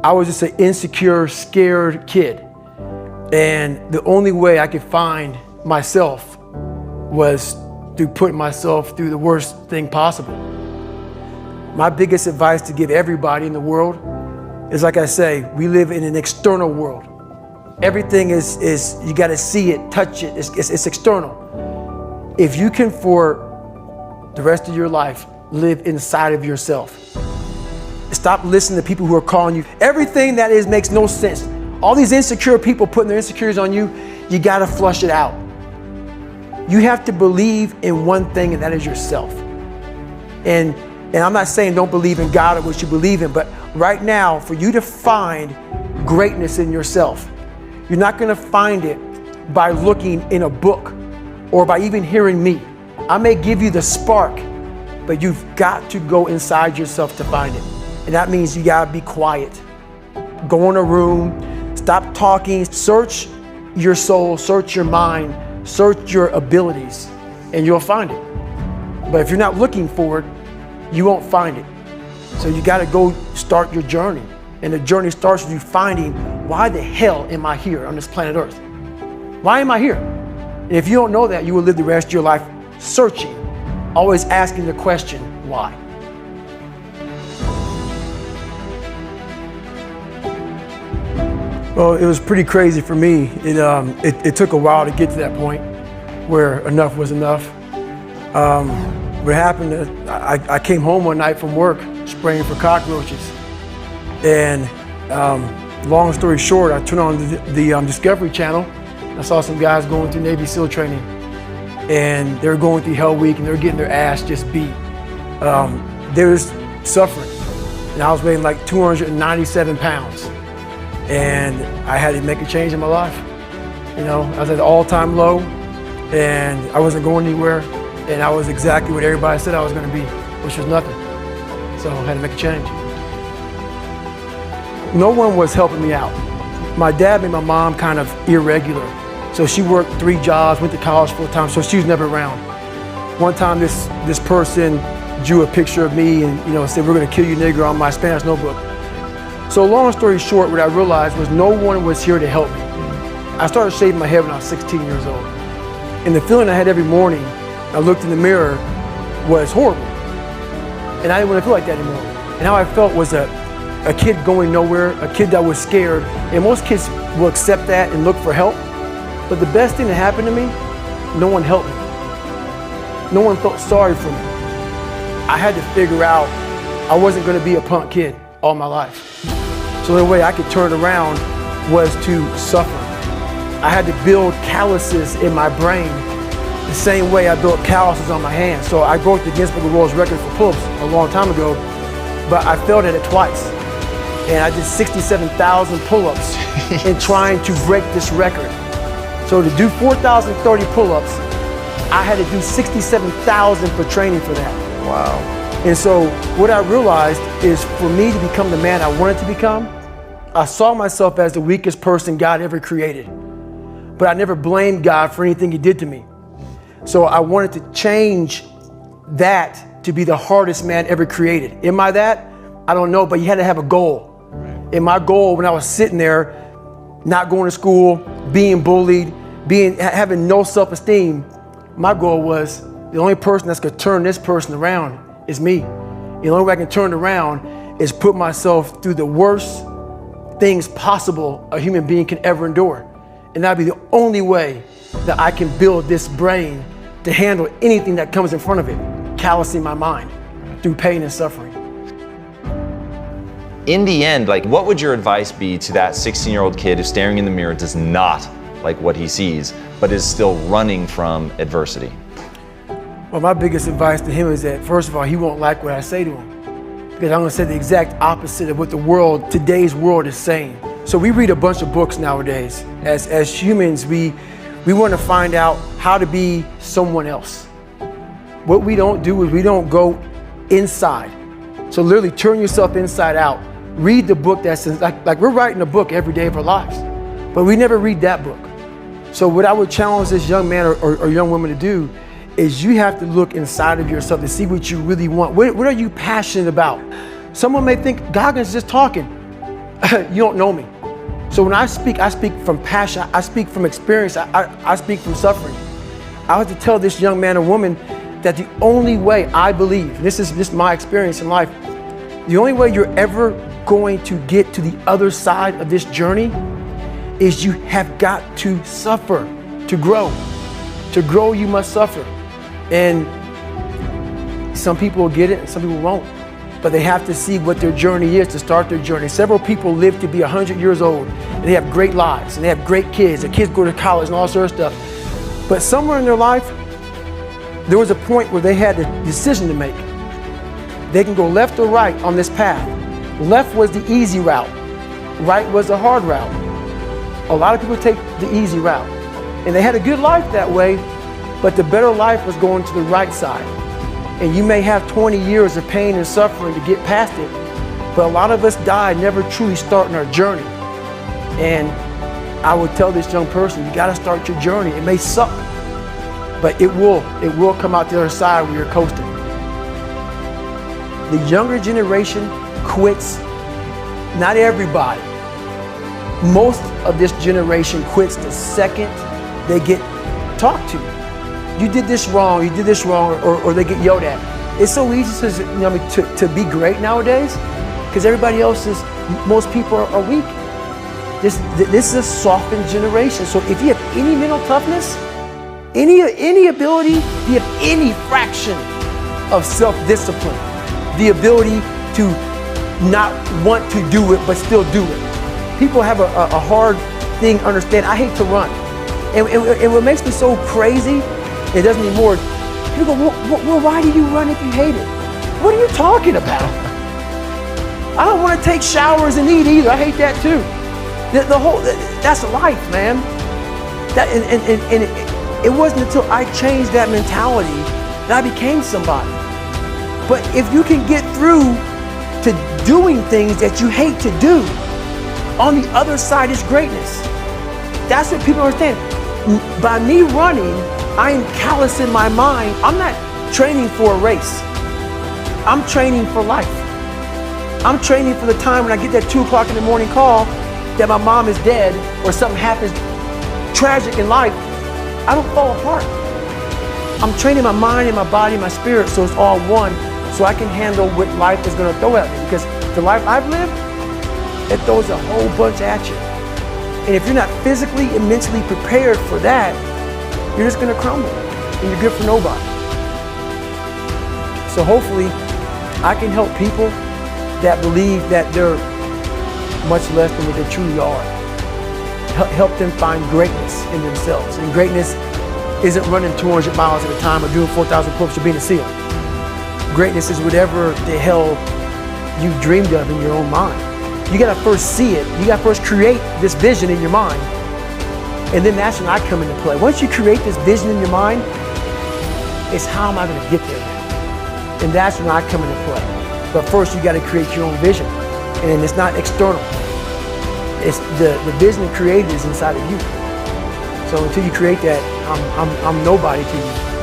I was just an insecure, scared kid. And the only way I could find myself was through putting myself through the worst thing possible. My biggest advice to give everybody in the world is, like I say, we live in an external world. Everything is you got to see it, touch it, it's external. If you can, for the rest of your life, live inside of yourself. Stop listening to people who are calling you. Everything that is makes no sense. All these insecure people putting their insecurities on you, you got to flush it out. You have to believe in one thing, and that is yourself. And I'm not saying don't believe in God or what you believe in, but right now, for you to find greatness in yourself, you're not going to find it by looking in a book or by even hearing me. I may give you the spark, but you've got to go inside yourself to find it. And that means you got to be quiet. Go in a room, stop talking, search your soul, search your mind, search your abilities, and you'll find it. But if you're not looking for it, you won't find it. So you got to go start your journey. And the journey starts with you finding, why the hell am I here on this planet Earth? Why am I here? And if you don't know that, you will live the rest of your life searching, always asking the question, why? Well, it was pretty crazy for me. It took a while to get to that point where enough was enough. What happened, I came home one night from work spraying for cockroaches. And long story short, I turned on the Discovery Channel. I saw some guys going through Navy SEAL training. And they were going through Hell Week and they were getting their ass just beat. They was suffering. And I was weighing like 297 pounds. And I had to make a change in my life. You know, I was at an all-time low and I wasn't going anywhere. And I was exactly what everybody said I was going to be, which was nothing. So I had to make a change. No one was helping me out. My dad made my mom kind of irregular. So she worked 3 jobs, went to college full time, so she was never around. One time this person drew a picture of me and said, "We're going to kill you, nigger," on my Spanish notebook. So long story short, what I realized was no one was here to help me. I started shaving my head when I was 16 years old. And the feeling I had every morning, I looked in the mirror, was horrible. And I didn't want to feel like that anymore. And how I felt was a kid going nowhere, a kid that was scared. And most kids will accept that and look for help. But the best thing that happened to me, no one helped me. No one felt sorry for me. I had to figure out I wasn't going to be a punk kid all my life. So the only way I could turn around was to suffer. I had to build calluses in my brain the same way I built calluses on my hands. So I broke the Guinness Book of World Records for pull-ups a long time ago, but I failed at it twice. And I did 67,000 pull-ups in trying to break this record. So to do 4,030 pull-ups, I had to do 67,000 for training for that. Wow. And so what I realized is for me to become the man I wanted to become, I saw myself as the weakest person God ever created. But I never blamed God for anything He did to me. So I wanted to change that to be the hardest man ever created. Am I that? I don't know, but you had to have a goal. And my goal when I was sitting there, not going to school, being bullied, having no self-esteem, my goal was the only person that's gonna turn this person around is me. The only way I can turn it around is put myself through the worst things possible a human being can ever endure. And that'd be the only way that I can build this brain to handle anything that comes in front of it, callousing my mind through pain and suffering. In the end, what would your advice be to that 16-year-old kid who's staring in the mirror, does not like what he sees, but is still running from adversity? Well, my biggest advice to him is that, first of all, he won't like what I say to him, because I'm gonna say the exact opposite of what today's world is saying. So we read a bunch of books nowadays. As humans, we want to find out how to be someone else. What we don't do is we don't go inside. So literally turn yourself inside out. Read the book that says, like we're writing a book every day of our lives, but we never read that book. So what I would challenge this young man or young woman to do is you have to look inside of yourself to see what you really want. What are you passionate about? Someone may think Goggins is just talking. you don't know me. So when I speak from passion, I speak from experience, I speak from suffering. I had to tell this young man or woman that the only way I believe, this is my experience in life, the only way you're ever going to get to the other side of this journey is you have got to suffer to grow. To grow, you must suffer. And some people will get it and some people won't. But they have to see what their journey is to start their journey. Several people live to be 100 years old and they have great lives and they have great kids. Their kids go to college and all sorts of stuff. But somewhere in their life, there was a point where they had a decision to make. They can go left or right on this path. Left was the easy route. Right was the hard route. A lot of people take the easy route. And they had a good life that way, but the better life was going to the right side. And you may have 20 years of pain and suffering to get past it, but a lot of us die never truly starting our journey. And I would tell this young person, you gotta start your journey. It may suck, but it will come out the other side where you're coasting. The younger generation quits, not everybody. Most of this generation quits the second they get talked to. You did this wrong, or they get yelled at. It's so easy to be great nowadays because everybody else is, most people are weak. This is a softened generation. So if you have any mental toughness, any ability, if you have any fraction of self-discipline, the ability to not want to do it but still do it. People have a hard thing to understand. I hate to run. And what makes me so crazy, it doesn't need more. People go, well, why do you run if you hate it? What are you talking about? I don't want to take showers and eat either. I hate that too. That's life, man. It wasn't until I changed that mentality that I became somebody. But if you can get through to doing things that you hate to do, on the other side is greatness. That's what people understand. By me running, I am callous in my mind. I'm not training for a race. I'm training for life. I'm training for the time when I get that 2 o'clock in the morning call that my mom is dead or something happens tragic in life. I don't fall apart. I'm training my mind and my body and my spirit so it's all one, so I can handle what life is going to throw at me. Because the life I've lived, it throws a whole bunch at you. And if you're not physically and mentally prepared for that, you're just gonna crumble and you're good for nobody. So hopefully I can help people that believe that they're much less than what they truly are. Help them find greatness in themselves. And greatness isn't running 200 miles at a time or doing 4,000 push-ups or being a SEAL. Greatness is whatever the hell you dreamed of in your own mind. You gotta first see it. You gotta first create this vision in your mind. And then that's when I come into play. Once you create this vision in your mind, it's how am I gonna get there? And that's when I come into play. But first you gotta create your own vision. And it's not external. It's the vision created is inside of you. So until you create that, I'm nobody to you.